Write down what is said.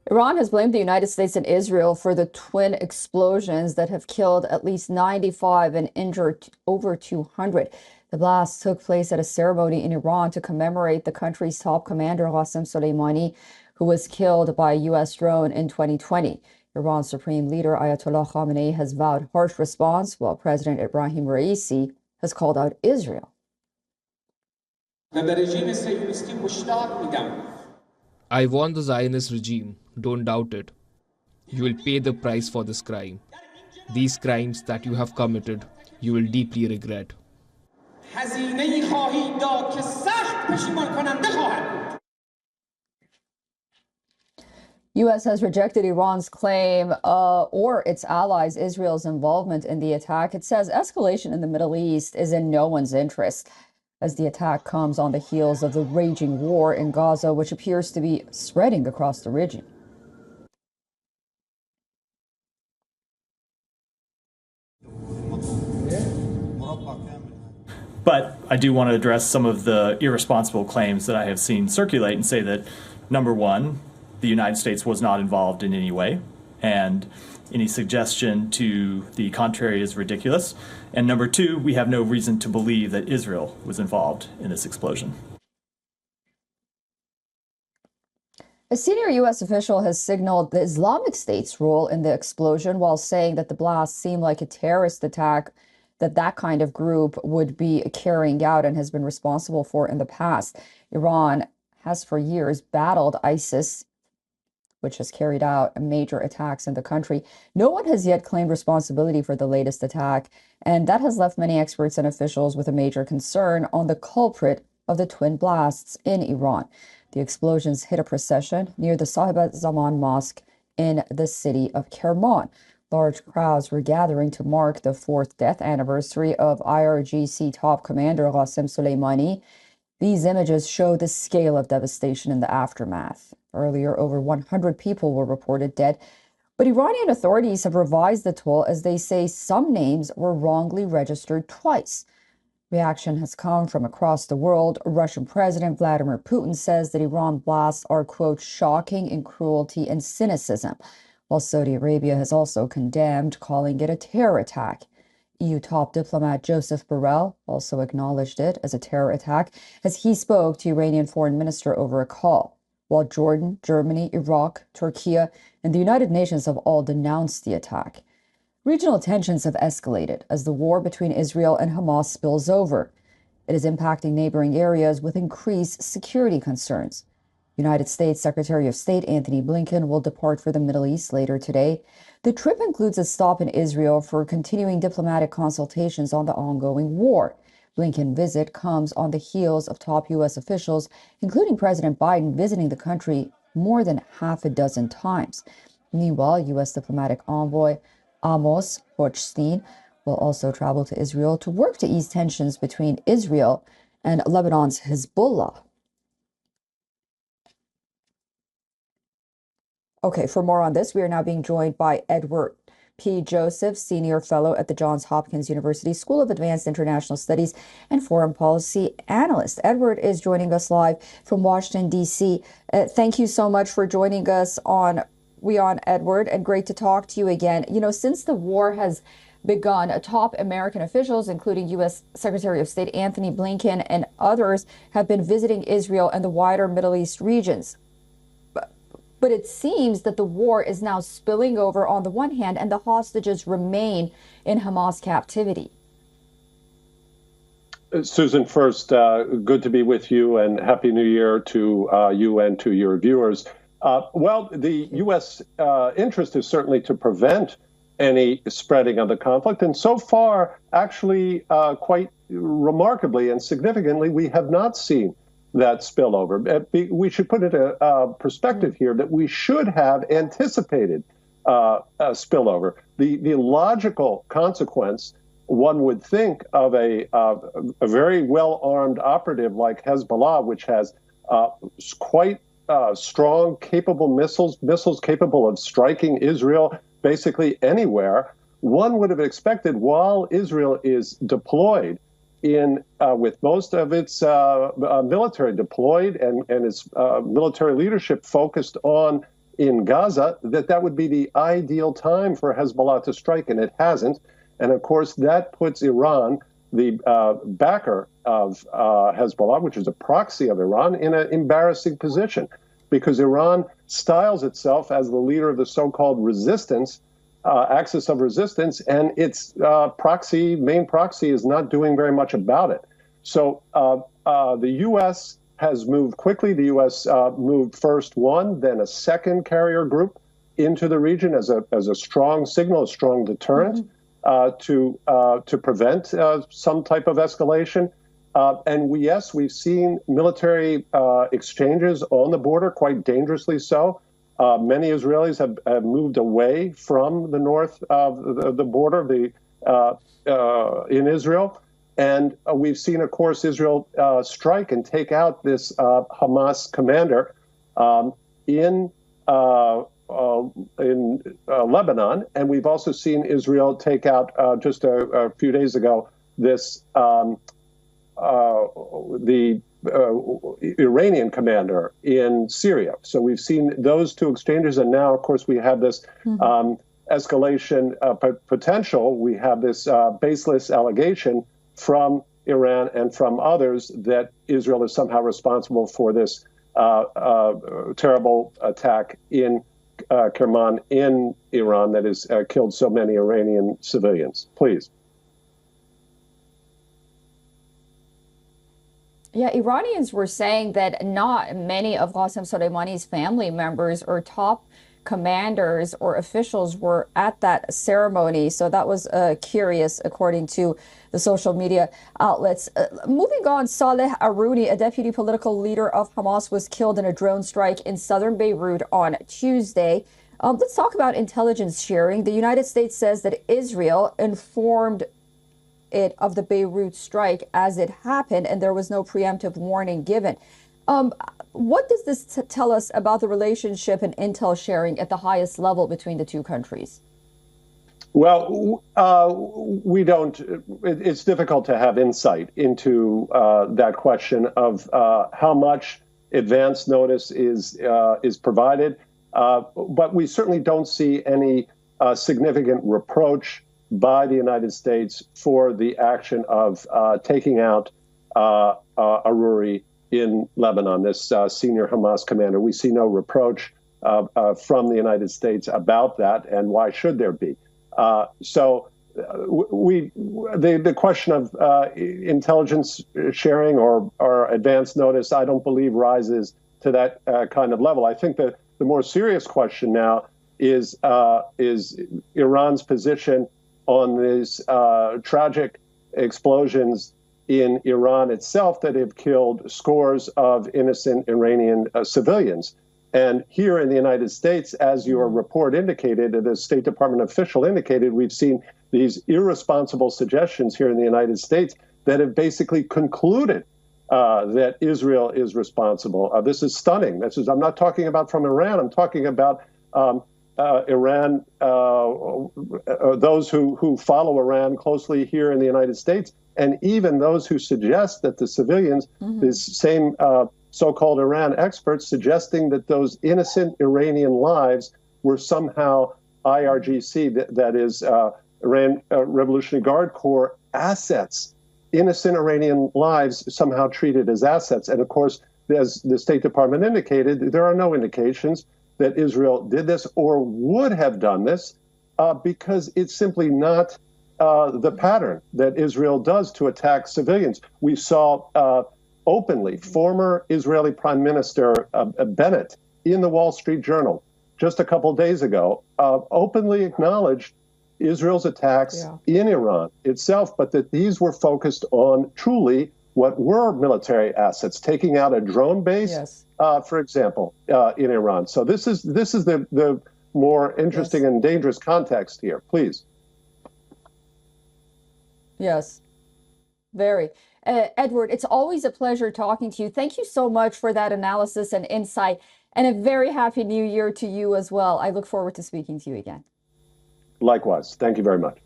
Iran has blamed the United States and Israel for the twin explosions that have killed at least 95 and injured over 200. The blasts took place at a ceremony in Iran to commemorate the country's top commander, Qasem Soleimani, who was killed by a U.S. drone in 2020. Iran's supreme leader, Ayatollah Khamenei, has vowed harsh response, while President Ibrahim Raisi has called out Israel. I warn the Zionist regime, don't doubt it. You will pay the price for this crime. These crimes that you have committed, you will deeply regret. U.S. has rejected Iran's claim or its allies Israel's involvement in the attack. It says escalation in the Middle East is in no one's interest, as the attack comes on the heels of the raging war in Gaza, which appears to be spreading across the region. But I do want to address some of the irresponsible claims that I have seen circulate and say that, number one, the United States was not involved in any way, and any suggestion to the contrary is ridiculous. And number two, we have no reason to believe that Israel was involved in this explosion. A senior U.S. official has signaled the Islamic State's role in the explosion, while saying that the blast seemed like a terrorist attack that kind of group would be carrying out and has been responsible for in the past. Iran has for years battled ISIS, which has carried out major attacks in the country. No one has yet claimed responsibility for the latest attack, and that has left many experts and officials with a major concern on the culprit of the twin blasts in Iran. The explosions hit a procession near the Sahibat Zaman Mosque in the city of Kerman. Large crowds were gathering to mark the fourth death anniversary of IRGC top commander Qasem Soleimani. These images show the scale of devastation in the aftermath. Earlier, over 100 people were reported dead, but Iranian authorities have revised the toll as they say some names were wrongly registered twice. Reaction has come from across the world. Russian President Vladimir Putin says that Iran blasts are, quote, shocking in cruelty and cynicism, while Saudi Arabia has also condemned, calling it a terror attack. EU top diplomat Joseph Borrell also acknowledged it as a terror attack as he spoke to Iranian foreign minister over a call, while Jordan, Germany, Iraq, Turkey, and the United Nations have all denounced the attack. Regional tensions have escalated as the war between Israel and Hamas spills over. It is impacting neighboring areas with increased security concerns. United States Secretary of State Antony Blinken will depart for the Middle East later today. The trip includes a stop in Israel for continuing diplomatic consultations on the ongoing war. Blinken's visit comes on the heels of top U.S. officials, including President Biden, visiting the country more than half a dozen times. Meanwhile, U.S. diplomatic envoy Amos Hochstein will also travel to Israel to work to ease tensions between Israel and Lebanon's Hezbollah. Okay, for more on this, we are now being joined by Edward P. Joseph, Senior Fellow at the Johns Hopkins University School of Advanced International Studies and Foreign Policy Analyst. Edward is joining us live from Washington, D.C. Thank you so much for joining us on WION, Edward, and great to talk to you again. You know, since the war has begun, top American officials, including U.S. Secretary of State Antony Blinken and others, have been visiting Israel and the wider Middle East regions. But it seems that the war is now spilling over on the one hand, and the hostages remain in Hamas captivity. Susan, first, good to be with you, and Happy New Year to you and to your viewers. Well, the U.S. Interest is certainly to prevent any spreading of the conflict. And so far, actually, quite remarkably and significantly, we have not seen that spillover. We should put it in perspective here that we should have anticipated a spillover. The logical consequence, one would think, of a very well-armed operative like Hezbollah, which has quite strong, capable missiles capable of striking Israel basically anywhere, one would have expected while Israel is deployed with most of its military deployed and its military leadership focused on in Gaza, that would be the ideal time for Hezbollah to strike, and it hasn't. And of course, that puts Iran, the backer of Hezbollah, which is a proxy of Iran, in an embarrassing position, because Iran styles itself as the leader of the so-called resistance, axis of resistance, and its main proxy is not doing very much about it. So the U.S. has moved quickly. The U.S. moved first one, then a second carrier group into the region as a strong signal, a strong deterrent to prevent some type of escalation. And we've seen military exchanges on the border, quite dangerously so. Many Israelis have moved away from the north of the border in Israel. And we've seen, of course, Israel strike and take out this Hamas commander in Lebanon. And we've also seen Israel take out, just a few days ago, this the Iranian commander in Syria. So we've seen those two exchanges. And now, of course, we have this escalation potential. We have this baseless allegation from Iran and from others that Israel is somehow responsible for this terrible attack in Kerman in Iran that has killed so many Iranian civilians. Please. Yeah, Iranians were saying that not many of Qasem Soleimani's family members or top commanders or officials were at that ceremony. So that was curious, according to the social media outlets. Moving on, Saleh Arouni, a deputy political leader of Hamas, was killed in a drone strike in southern Beirut on Tuesday. Let's talk about intelligence sharing. The United States says that Israel informed it of the Beirut strike as it happened, and there was no preemptive warning given. What does this tell us about the relationship and intel sharing at the highest level between the two countries? Well, we don't. It's difficult to have insight into that question of how much advance notice is provided, but we certainly don't see any significant reproach by the United States for the action of taking out Arouri in Lebanon, this senior Hamas commander. We see no reproach from the United States about that, and why should there be? So the question of intelligence sharing or advance notice, I don't believe rises to that kind of level. I think that the more serious question now is Iran's position on these tragic explosions in Iran itself that have killed scores of innocent Iranian civilians. And here in the United States, as your report indicated, the State Department official indicated, we've seen these irresponsible suggestions here in the United States that have basically concluded that Israel is responsible. This is stunning. I'm not talking about from Iran. I'm talking about Iran, those who follow Iran closely here in the United States, and even those who suggest that the civilians, these same so-called Iran experts, suggesting that those innocent Iranian lives were somehow IRGC, that is Iran Revolutionary Guard Corps assets, innocent Iranian lives somehow treated as assets. And of course, as the State Department indicated, there are no indications that Israel did this or would have done this because it's simply not the pattern that Israel does to attack civilians. We saw openly former Israeli Prime Minister Bennett in the Wall Street Journal just a couple of days ago openly acknowledged Israel's attacks in Iran itself, but that these were focused on truly what were military assets, taking out a drone base, for example, in Iran. So this is the more interesting and dangerous context here. Please. Yes, very. Edward, it's always a pleasure talking to you. Thank you so much for that analysis and insight, and a very happy new year to you as well. I look forward to speaking to you again. Likewise. Thank you very much.